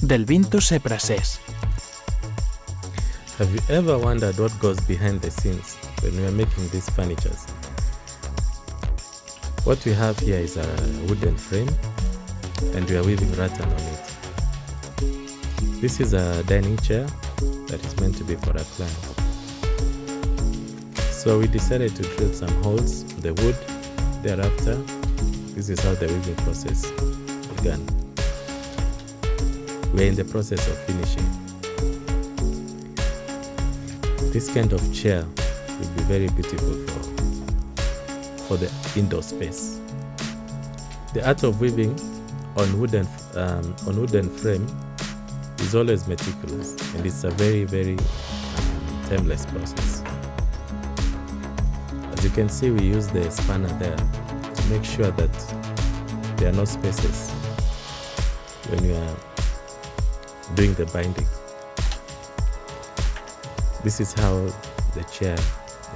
del vinto Cypresses. Have you ever wondered what goes behind the scenes when we are making these furnitures? What we have here is a wooden frame and we are weaving rattan on it. This is a dining chair that is meant to be for a client. So we decided to drill some holes in the wood. Thereafter, this is how the weaving process began. We are in the process of finishing. This kind of chair will be very beautiful for the indoor space. The art of weaving on wooden frame is always meticulous, and it's a very, very timeless process. As you can see, we use the spanner there to make sure that there are no spaces when we are doing the binding. This is how the chair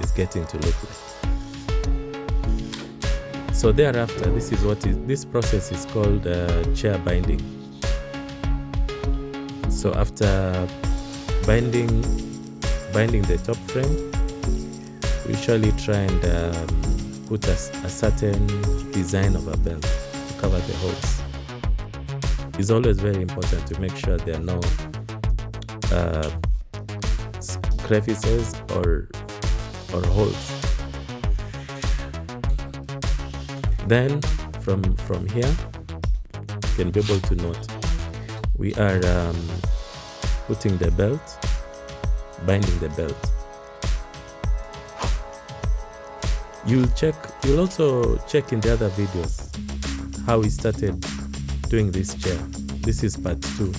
is getting to look like. So thereafter, this process is called chair binding. So after binding the top frame, we usually try and put a certain design of a belt to cover the holes. It's always very important to make sure there are no crevices or holes. Then from here, you can be able to note we are putting the belt, binding the belt. You'll also check in the other videos how we started doing this chair. This is part 2.